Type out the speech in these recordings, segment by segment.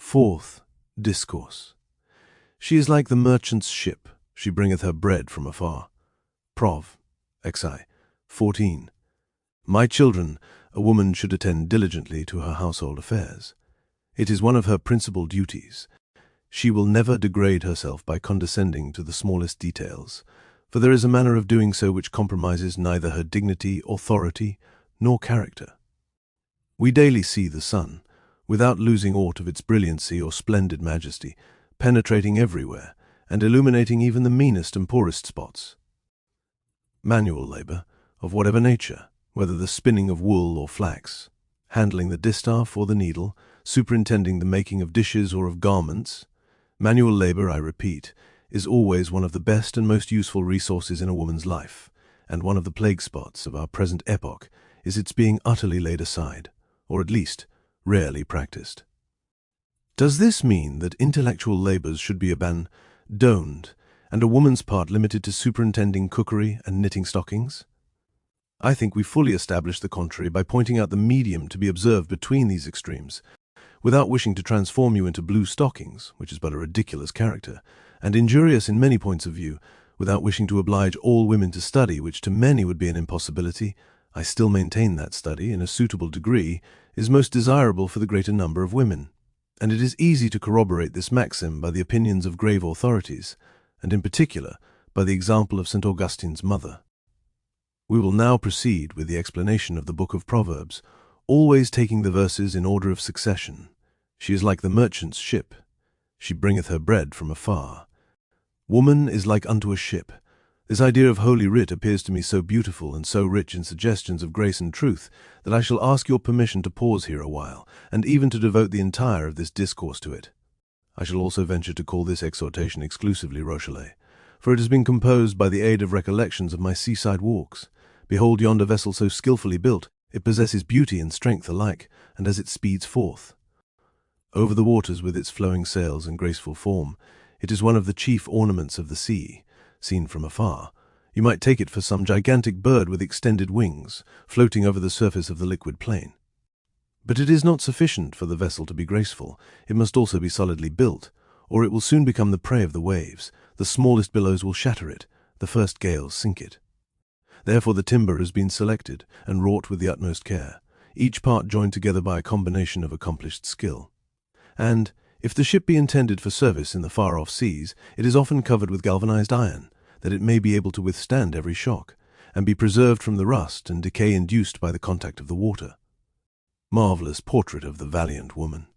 Fourth, Discourse. She is like the merchant's ship, she bringeth her bread from afar. Prov. Xi. 14. My children, a woman should attend diligently to her household affairs. It is one of her principal duties. She will never degrade herself by condescending to the smallest details, for there is a manner of doing so which compromises neither her dignity, authority, nor character. We daily see the sun, without losing aught of its brilliancy or splendid majesty, penetrating everywhere, and illuminating even the meanest and poorest spots. Manual labor, of whatever nature, whether the spinning of wool or flax, handling the distaff or the needle, superintending the making of dishes or of garments, manual labor, I repeat, is always one of the best and most useful resources in a woman's life, and one of the plague spots of our present epoch is its being utterly laid aside, or at least rarely practiced. Does this mean that intellectual labors should be abandoned, and a woman's part limited to superintending cookery and knitting stockings? I think we fully establish the contrary by pointing out the medium to be observed between these extremes, without wishing to transform you into blue stockings, which is but a ridiculous character, and injurious in many points of view, without wishing to oblige all women to study, which to many would be an impossibility. I still maintain that study, in a suitable degree, is most desirable for the greater number of women, and it is easy to corroborate this maxim by the opinions of grave authorities, and in particular by the example of St. Augustine's mother. We will now proceed with the explanation of the book of Proverbs, always taking the verses in order of succession. She is like the merchant's ship. She bringeth her bread from afar. Woman is like unto a ship. This idea of Holy Writ appears to me so beautiful and so rich in suggestions of grace and truth that I shall ask your permission to pause here a while, and even to devote the entire of this discourse to it. I shall also venture to call this exhortation exclusively Rochelet, for it has been composed by the aid of recollections of my seaside walks. Behold yonder vessel so skilfully built, it possesses beauty and strength alike, and as it speeds forth over the waters with its flowing sails and graceful form, it is one of the chief ornaments of the sea. Seen from afar, you might take it for some gigantic bird with extended wings, floating over the surface of the liquid plain. But it is not sufficient for the vessel to be graceful, it must also be solidly built, or it will soon become the prey of the waves. The smallest billows will shatter it, the first gales sink it. Therefore the timber has been selected and wrought with the utmost care, each part joined together by a combination of accomplished skill. And, if the ship be intended for service in the far-off seas, it is often covered with galvanized iron, that it may be able to withstand every shock, and be preserved from the rust and decay induced by the contact of the water. Marvelous portrait of the valiant woman.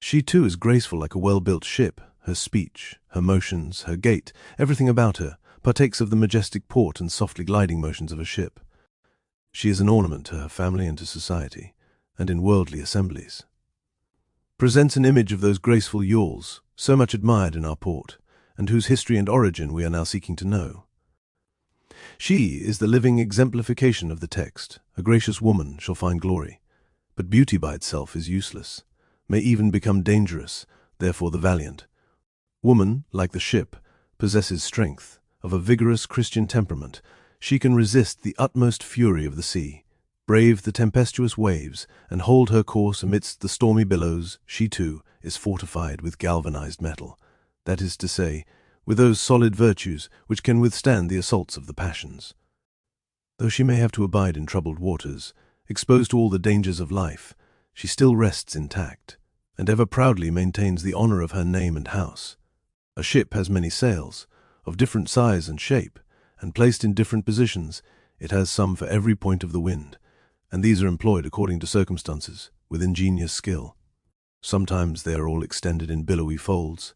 She too is graceful like a well-built ship. Her speech, her motions, her gait, everything about her, partakes of the majestic port and softly gliding motions of a ship. She is an ornament to her family and to society, and in worldly assemblies presents an image of those graceful yawls, so much admired in our port, and whose history and origin we are now seeking to know. She is the living exemplification of the text, a gracious woman shall find glory, but beauty by itself is useless, may even become dangerous, therefore the valiant. Woman, like the ship, possesses strength, of a vigorous Christian temperament. She can resist the utmost fury of the sea, brave the tempestuous waves, and hold her course amidst the stormy billows. She, too, is fortified with galvanized metal, that is to say, with those solid virtues which can withstand the assaults of the passions. Though she may have to abide in troubled waters, exposed to all the dangers of life, she still rests intact, and ever proudly maintains the honor of her name and house. A ship has many sails, of different size and shape, and placed in different positions. It has some for every point of the wind, and these are employed according to circumstances, with ingenious skill. Sometimes they are all extended in billowy folds,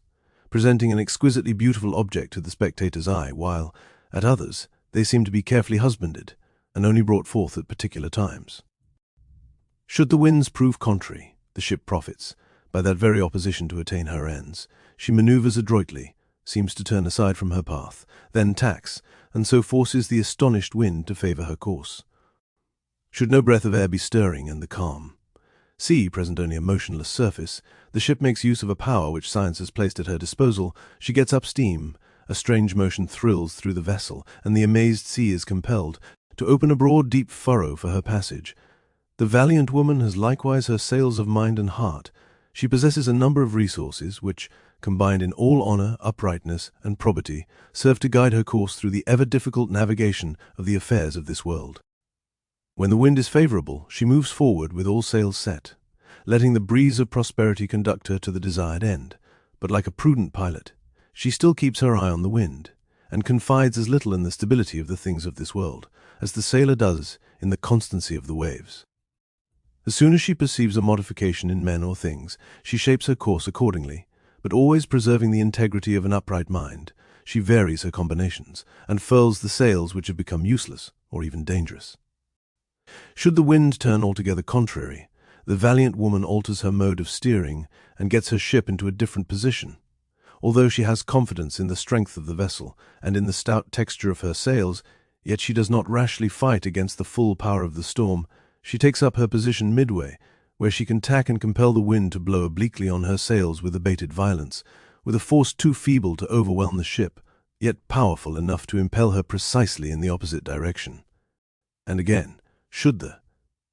presenting an exquisitely beautiful object to the spectator's eye, while, at others, they seem to be carefully husbanded, and only brought forth at particular times. Should the winds prove contrary, the ship profits, by that very opposition to attain her ends. She maneuvers adroitly, seems to turn aside from her path, then tacks, and so forces the astonished wind to favor her course. Should no breath of air be stirring and the calm sea present only a motionless surface, the ship makes use of a power which science has placed at her disposal. She gets up steam, a strange motion thrills through the vessel, and the amazed sea is compelled to open a broad deep furrow for her passage. The valiant woman has likewise her sails of mind and heart. She possesses a number of resources which, combined in all honor, uprightness, and probity, serve to guide her course through the ever-difficult navigation of the affairs of this world. When the wind is favorable, she moves forward with all sails set, letting the breeze of prosperity conduct her to the desired end. But like a prudent pilot, she still keeps her eye on the wind, and confides as little in the stability of the things of this world as the sailor does in the constancy of the waves. As soon as she perceives a modification in men or things, she shapes her course accordingly, but always preserving the integrity of an upright mind. She varies her combinations, and furls the sails which have become useless or even dangerous. Should the wind turn altogether contrary, the valiant woman alters her mode of steering and gets her ship into a different position. Although she has confidence in the strength of the vessel and in the stout texture of her sails, yet she does not rashly fight against the full power of the storm. She takes up her position midway, where she can tack and compel the wind to blow obliquely on her sails with abated violence, with a force too feeble to overwhelm the ship, yet powerful enough to impel her precisely in the opposite direction. And again, should the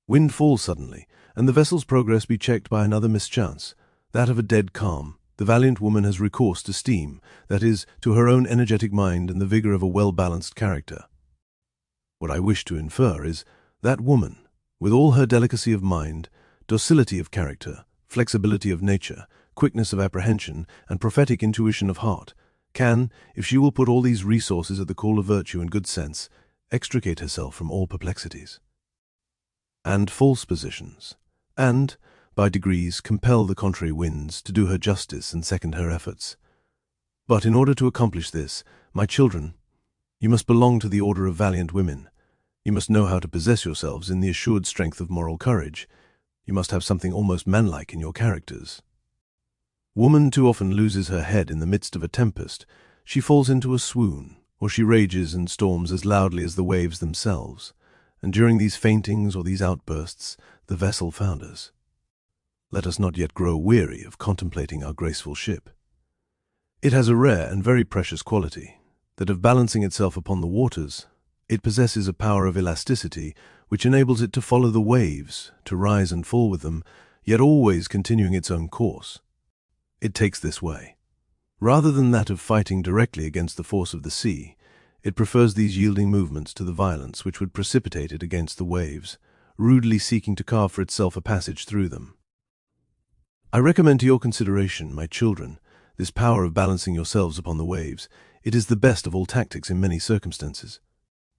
wind fall suddenly, and the vessel's progress be checked by another mischance, that of a dead calm, the valiant woman has recourse to steam, that is, to her own energetic mind and the vigor of a well-balanced character. What I wish to infer is that woman, with all her delicacy of mind, docility of character, flexibility of nature, quickness of apprehension, and prophetic intuition of heart, can, if she will put all these resources at the call of virtue and good sense, extricate herself from all perplexities and false positions, and, by degrees, compel the contrary winds to do her justice and second her efforts. But in order to accomplish this, my children, you must belong to the order of valiant women. You must know how to possess yourselves in the assured strength of moral courage. You must have something almost manlike in your characters. Woman too often loses her head in the midst of a tempest. She falls into a swoon, or she rages and storms as loudly as the waves themselves. And during these faintings or these outbursts, the vessel founders. Let us not yet grow weary of contemplating our graceful ship. It has a rare and very precious quality, that of balancing itself upon the waters, it possesses a power of elasticity which enables it to follow the waves, to rise and fall with them, yet always continuing its own course. It takes this way. Rather than that of fighting directly against the force of the sea, it prefers these yielding movements to the violence which would precipitate it against the waves, rudely seeking to carve for itself a passage through them. I recommend to your consideration, my children, this power of balancing yourselves upon the waves. It is the best of all tactics in many circumstances.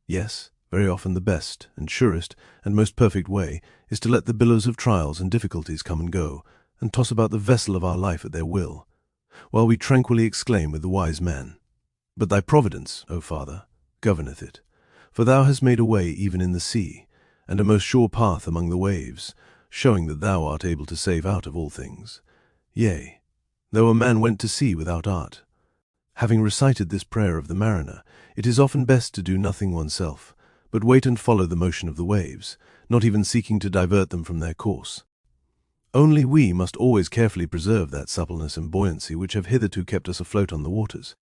Yes, very often the best and surest and most perfect way is to let the billows of trials and difficulties come and go, and toss about the vessel of our life at their will, while we tranquilly exclaim with the wise man, "But thy providence, O Father, governeth it, for thou hast made a way even in the sea, and a most sure path among the waves, showing that thou art able to save out of all things. Yea, though a man went to sea without art." Having recited this prayer of the mariner, it is often best to do nothing oneself, but wait and follow the motion of the waves, not even seeking to divert them from their course. Only we must always carefully preserve that suppleness and buoyancy which have hitherto kept us afloat on the waters.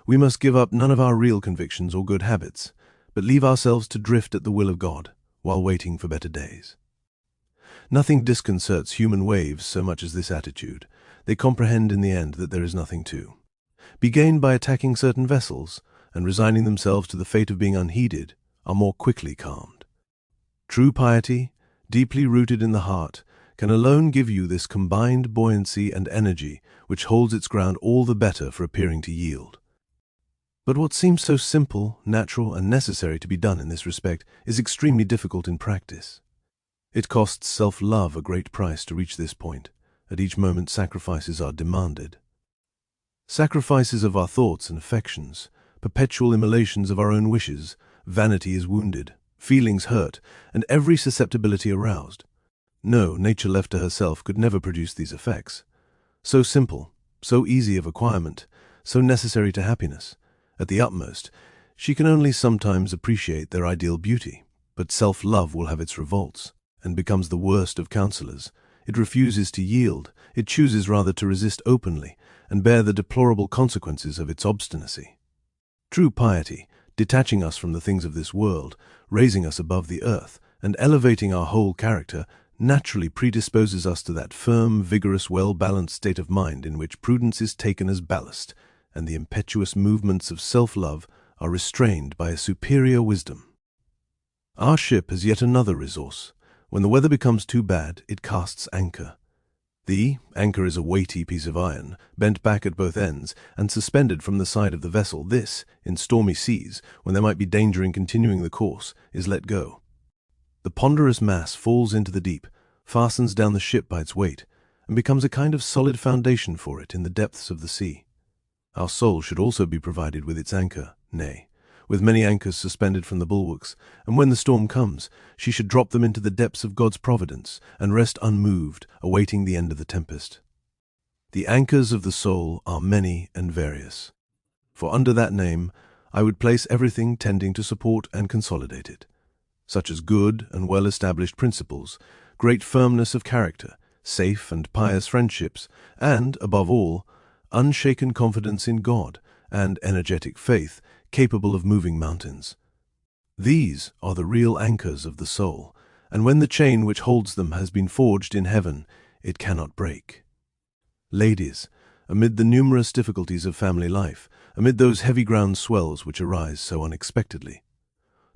We must give up none of our real convictions or good habits, but leave ourselves to drift at the will of God, while waiting for better days. Nothing disconcerts human waves so much as this attitude. They comprehend in the end that there is nothing to be gained by attacking certain vessels, and resigning themselves to the fate of being unheeded, are more quickly calmed. True piety, deeply rooted in the heart, can alone give you this combined buoyancy and energy which holds its ground all the better for appearing to yield. But what seems so simple, natural, and necessary to be done in this respect is extremely difficult in practice. It costs self-love a great price to reach this point. At each moment sacrifices are demanded. Sacrifices of our thoughts and affections, perpetual immolations of our own wishes, vanity is wounded, feelings hurt, and every susceptibility aroused. No, nature left to herself could never produce these effects. So simple, so easy of acquirement, so necessary to happiness. At the utmost, she can only sometimes appreciate their ideal beauty, but self-love will have its revolts, and becomes the worst of counselors. It refuses to yield, it chooses rather to resist openly, and bear the deplorable consequences of its obstinacy. True piety, detaching us from the things of this world, raising us above the earth, and elevating our whole character, naturally predisposes us to that firm, vigorous, well-balanced state of mind in which prudence is taken as ballast, and the impetuous movements of self-love are restrained by a superior wisdom. Our ship has yet another resource. When the weather becomes too bad, it casts anchor. The anchor is a weighty piece of iron, bent back at both ends, and suspended from the side of the vessel. This, in stormy seas, when there might be danger in continuing the course, is let go. The ponderous mass falls into the deep, fastens down the ship by its weight, and becomes a kind of solid foundation for it in the depths of the sea. Our soul should also be provided with its anchor, nay, with many anchors suspended from the bulwarks, and when the storm comes, she should drop them into the depths of God's providence and rest unmoved, awaiting the end of the tempest. The anchors of the soul are many and various, for under that name I would place everything tending to support and consolidate it, such as good and well-established principles, great firmness of character, safe and pious friendships, and, above all, unshaken confidence in God and energetic faith capable of moving mountains. These are the real anchors of the soul, and when the chain which holds them has been forged in heaven, it cannot break. Ladies, amid the numerous difficulties of family life, amid those heavy ground swells which arise so unexpectedly,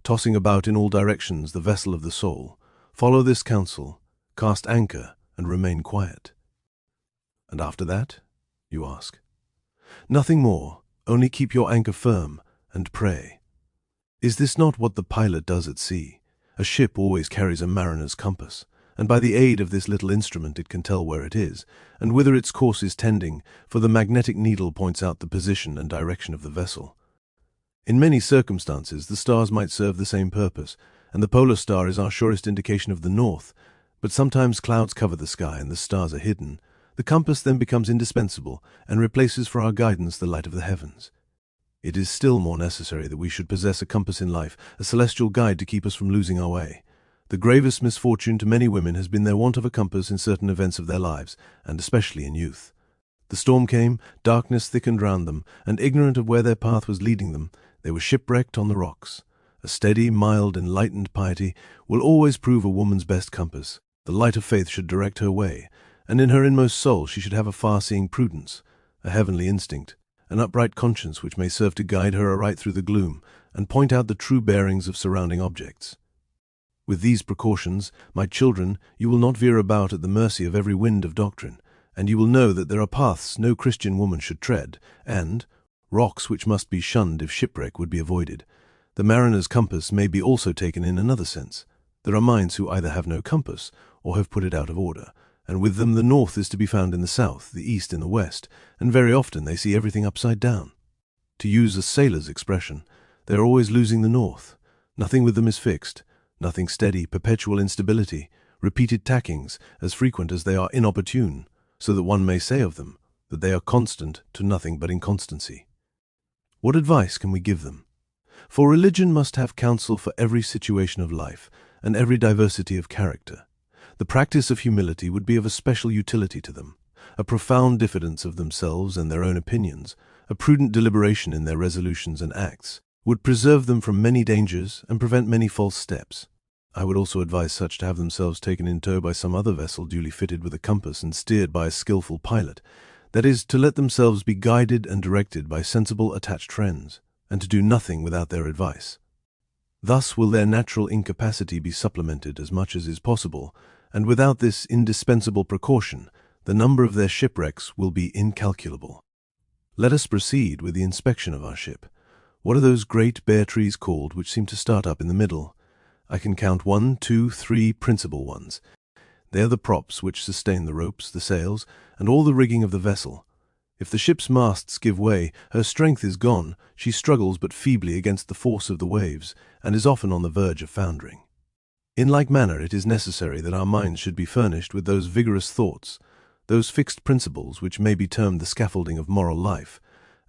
tossing about in all directions the vessel of the soul, follow this counsel, cast anchor, and remain quiet. And after that, you ask? Nothing more, only keep your anchor firm and pray. Is this not what the pilot does at sea? A ship always carries a mariner's compass, and by the aid of this little instrument it can tell where it is, and whither its course is tending, for the magnetic needle points out the position and direction of the vessel. In many circumstances the stars might serve the same purpose, and the polar star is our surest indication of the north, but sometimes clouds cover the sky and the stars are hidden. The compass then becomes indispensable, and replaces for our guidance the light of the heavens. It is still more necessary that we should possess a compass in life, a celestial guide to keep us from losing our way. The gravest misfortune to many women has been their want of a compass in certain events of their lives, and especially in youth. The storm came, darkness thickened round them, and ignorant of where their path was leading them, they were shipwrecked on the rocks. A steady, mild, enlightened piety will always prove a woman's best compass. The light of faith should direct her way, and in her inmost soul she should have a far-seeing prudence, a heavenly instinct, an upright conscience which may serve to guide her aright through the gloom, and point out the true bearings of surrounding objects. With these precautions, my children, you will not veer about at the mercy of every wind of doctrine, and you will know that there are paths no Christian woman should tread, and rocks which must be shunned if shipwreck would be avoided. The mariner's compass may be also taken in another sense. There are minds who either have no compass, or have put it out of order, and with them the north is to be found in the south, the east in the west, and very often they see everything upside down. To use a sailor's expression, they are always losing the north. Nothing with them is fixed, nothing steady, perpetual instability, repeated tackings, as frequent as they are inopportune, so that one may say of them that they are constant to nothing but inconstancy. What advice can we give them? For religion must have counsel for every situation of life, and every diversity of character. The practice of humility would be of a special utility to them, a profound diffidence of themselves and their own opinions, a prudent deliberation in their resolutions and acts, would preserve them from many dangers and prevent many false steps. I would also advise such to have themselves taken in tow by some other vessel duly fitted with a compass and steered by a skilful pilot, that is, to let themselves be guided and directed by sensible attached friends, and to do nothing without their advice. Thus will their natural incapacity be supplemented as much as is possible, and without this indispensable precaution, the number of their shipwrecks will be incalculable. Let us proceed with the inspection of our ship. What are those great bare trees called which seem to start up in the middle? I can count 1, 2, 3 principal ones. They are the props which sustain the ropes, the sails, and all the rigging of the vessel. If the ship's masts give way, her strength is gone, she struggles but feebly against the force of the waves, and is often on the verge of foundering. In like manner, it is necessary that our minds should be furnished with those vigorous thoughts, those fixed principles which may be termed the scaffolding of moral life,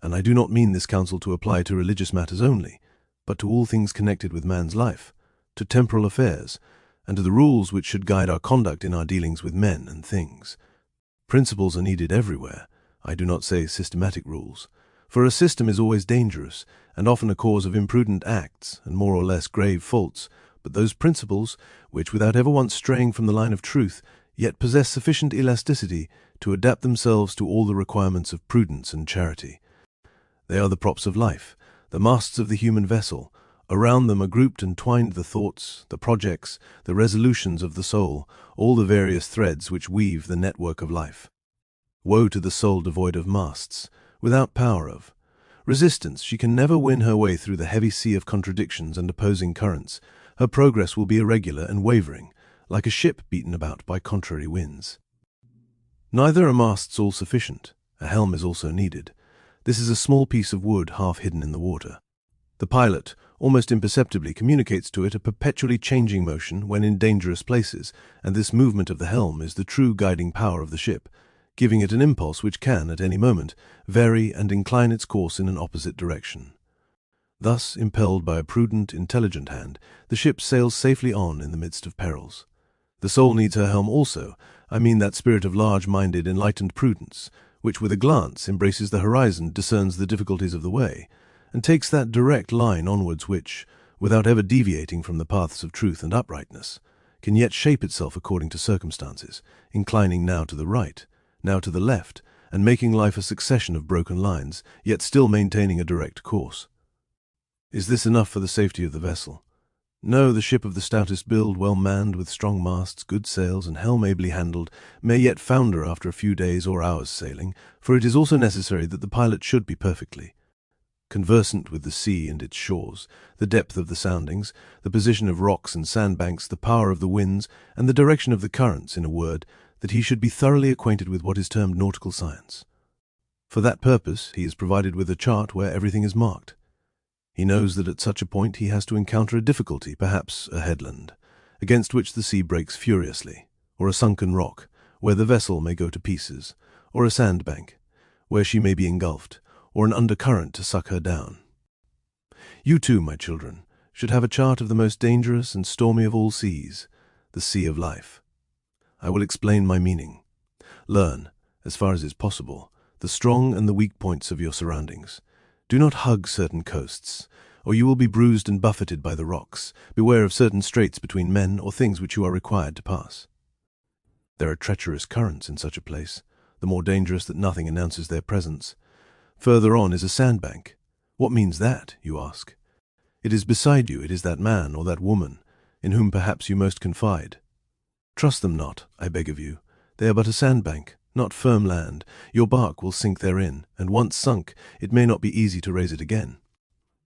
and I do not mean this counsel to apply to religious matters only, but to all things connected with man's life, to temporal affairs, and to the rules which should guide our conduct in our dealings with men and things. Principles are needed everywhere. I do not say systematic rules, for a system is always dangerous, and often a cause of imprudent acts and more or less grave faults, but those principles which, without ever once straying from the line of truth, yet possess sufficient elasticity to adapt themselves to all the requirements of prudence and charity. They are the props of life, the masts of the human vessel. Around them are grouped and twined the thoughts, the projects, the resolutions of the soul, all the various threads which weave the network of life. Woe to the soul devoid of masts, without power of resistance. She can never win her way through the heavy sea of contradictions and opposing currents. Her progress will be irregular and wavering, like a ship beaten about by contrary winds. Neither are masts all sufficient. A helm is also needed. This is a small piece of wood half hidden in the water. The pilot, almost imperceptibly, communicates to it a perpetually changing motion when in dangerous places, and this movement of the helm is the true guiding power of the ship, giving it an impulse which can, at any moment, vary and incline its course in an opposite direction. Thus, impelled by a prudent, intelligent hand, the ship sails safely on in the midst of perils. The soul needs her helm also, I mean that spirit of large-minded, enlightened prudence, which with a glance embraces the horizon, discerns the difficulties of the way, and takes that direct line onwards which, without ever deviating from the paths of truth and uprightness, can yet shape itself according to circumstances, inclining now to the right, now to the left, and making life a succession of broken lines, yet still maintaining a direct course. Is this enough for the safety of the vessel? No, the ship of the stoutest build, well manned with strong masts, good sails, and helm ably handled, may yet founder after a few days or hours' sailing, for it is also necessary that the pilot should be perfectly conversant with the sea and its shores, the depth of the soundings, the position of rocks and sandbanks, the power of the winds, and the direction of the currents, in a word, that he should be thoroughly acquainted with what is termed nautical science. For that purpose he is provided with a chart where everything is marked. He knows that at such a point he has to encounter a difficulty, perhaps a headland, against which the sea breaks furiously, or a sunken rock, where the vessel may go to pieces, or a sandbank, where she may be engulfed, or an undercurrent to suck her down. You too, my children, should have a chart of the most dangerous and stormy of all seas, the sea of life. I will explain my meaning. Learn, as far as is possible, the strong and the weak points of your surroundings. Do not hug certain coasts, or you will be bruised and buffeted by the rocks. Beware of certain straits between men or things which you are required to pass. There are treacherous currents in such a place, the more dangerous that nothing announces their presence. Further on is a sandbank. What means that, you ask? It is beside you, it is that man or that woman, in whom perhaps you most confide. Trust them not, I beg of you. They are but a sandbank, not firm land. Your bark will sink therein, and once sunk, it may not be easy to raise it again.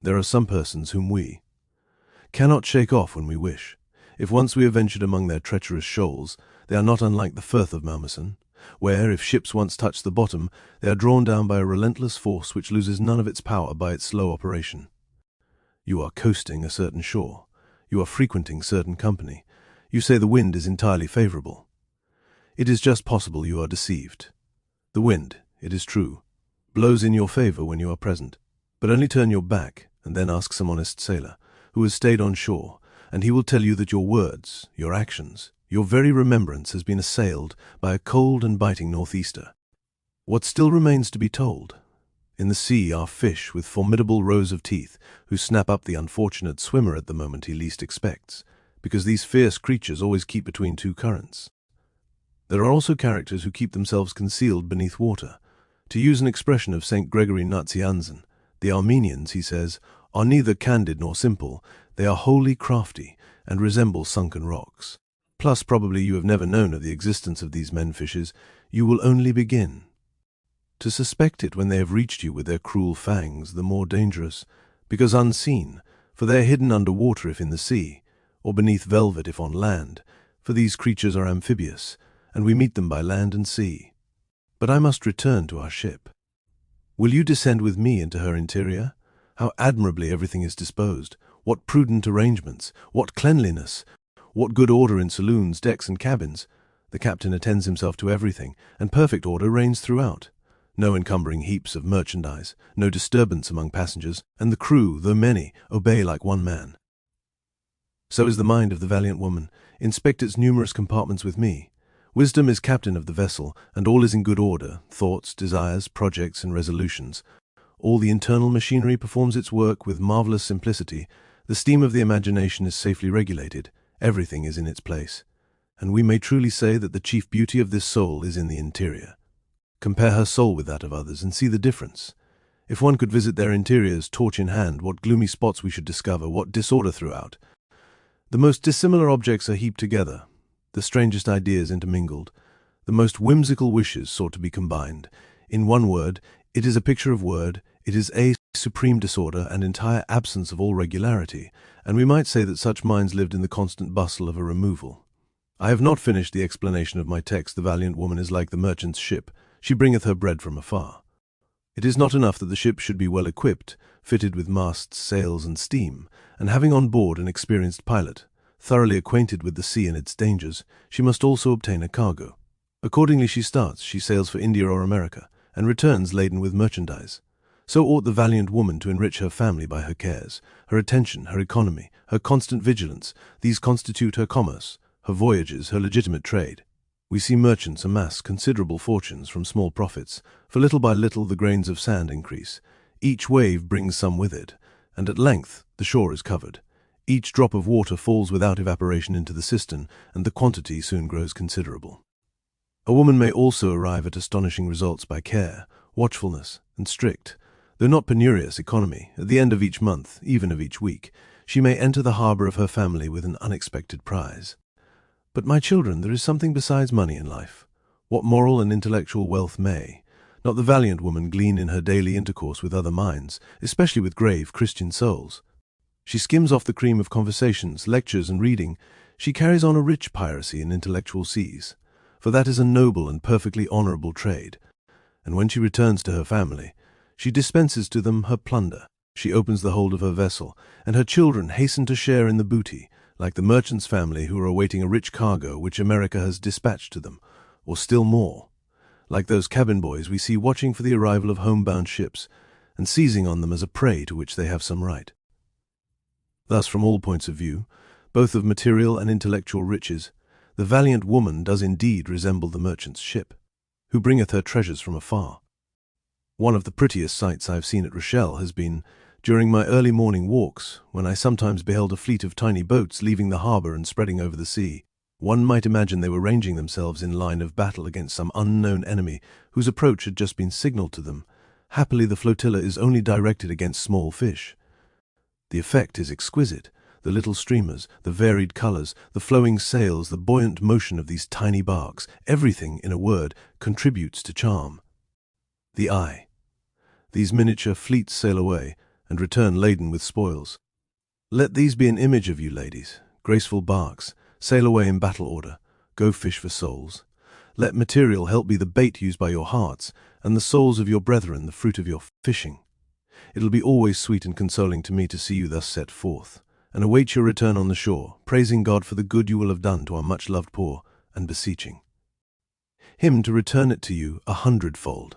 There are some persons whom we cannot shake off when we wish. If once we have ventured among their treacherous shoals, they are not unlike the Firth of Malmaison, where, if ships once touch the bottom, they are drawn down by a relentless force which loses none of its power by its slow operation. You are coasting a certain shore. You are frequenting certain company. You say the wind is entirely favorable. It is just possible you are deceived. The wind, it is true, blows in your favor when you are present, but only turn your back and then ask some honest sailor, who has stayed on shore, and he will tell you that your words, your actions, your very remembrance has been assailed by a cold and biting northeaster. What still remains to be told? In the sea are fish with formidable rows of teeth, who snap up the unfortunate swimmer at the moment he least expects, because these fierce creatures always keep between two currents. There are also characters who keep themselves concealed beneath water. To use an expression of St. Gregory Nazianzen, the Armenians, he says, are neither candid nor simple, they are wholly crafty, and resemble sunken rocks. Plus, probably you have never known of the existence of these men-fishes. You will only begin to suspect it when they have reached you with their cruel fangs, the more dangerous, because unseen, for they are hidden under water if in the sea, or beneath velvet if on land, for these creatures are amphibious, and we meet them by land and sea. But I must return to our ship. Will you descend with me into her interior? How admirably everything is disposed! What prudent arrangements! What cleanliness! What good order in saloons, decks, and cabins! The captain attends himself to everything, and perfect order reigns throughout. No encumbering heaps of merchandise, no disturbance among passengers, and the crew, though many, obey like one man. So is the mind of the valiant woman. Inspect its numerous compartments with me. Wisdom is captain of the vessel, and all is in good order, thoughts, desires, projects, and resolutions. All the internal machinery performs its work with marvelous simplicity. The steam of the imagination is safely regulated, everything is in its place, and we may truly say that the chief beauty of this soul is in the interior. Compare her soul with that of others and see the difference. If one could visit their interiors, torch in hand, what gloomy spots we should discover, what disorder throughout. The most dissimilar objects are heaped together, the strangest ideas intermingled, the most whimsical wishes sought to be combined. In one word, it is a picture of word, it is a supreme disorder and entire absence of all regularity, and we might say that such minds lived in the constant bustle of a removal. I have not finished the explanation of my text. The valiant woman is like the merchant's ship, she bringeth her bread from afar. It is not enough that the ship should be well equipped, fitted with masts, sails, and steam, and having on board an experienced pilot, thoroughly acquainted with the sea and its dangers. She must also obtain a cargo. Accordingly she starts, she sails for India or America, and returns laden with merchandise. So ought the valiant woman to enrich her family by her cares, her attention, her economy, her constant vigilance. These constitute her commerce, her voyages, her legitimate trade. We see merchants amass considerable fortunes from small profits, for little by little the grains of sand increase. Each wave brings some with it, and at length the shore is covered. Each drop of water falls without evaporation into the cistern, and the quantity soon grows considerable. A woman may also arrive at astonishing results by care, watchfulness, and strict, though not penurious economy. At the end of each month, even of each week, she may enter the harbour of her family with an unexpected prize. But, my children, there is something besides money in life. What moral and intellectual wealth may not the valiant woman glean in her daily intercourse with other minds, especially with grave Christian souls? She skims off the cream of conversations, lectures, and reading. She carries on a rich piracy in intellectual seas, for that is a noble and perfectly honourable trade. And when she returns to her family, she dispenses to them her plunder. She opens the hold of her vessel, and her children hasten to share in the booty, like the merchant's family who are awaiting a rich cargo which America has dispatched to them, or still more, like those cabin boys we see watching for the arrival of homebound ships, and seizing on them as a prey to which they have some right. Thus, from all points of view, both of material and intellectual riches, the valiant woman does indeed resemble the merchant's ship, who bringeth her treasures from afar. One of the prettiest sights I have seen at Rochelle has been during my early morning walks, when I sometimes beheld a fleet of tiny boats leaving the harbour and spreading over the sea. One might imagine they were ranging themselves in line of battle against some unknown enemy whose approach had just been signalled to them. Happily the flotilla is only directed against small fish. The effect is exquisite. The little streamers, the varied colours, the flowing sails, the buoyant motion of these tiny barks, everything, in a word, contributes to charm the eye. These miniature fleets sail away, and return laden with spoils. Let these be an image of you, ladies, graceful barks, sail away in battle order, go fish for souls. Let material help be the bait used by your hearts, and the souls of your brethren the fruit of your fishing. It'll be always sweet and consoling to me to see you thus set forth, and await your return on the shore, praising God for the good you will have done to our much-loved poor, and beseeching Him to return it to you 100-fold.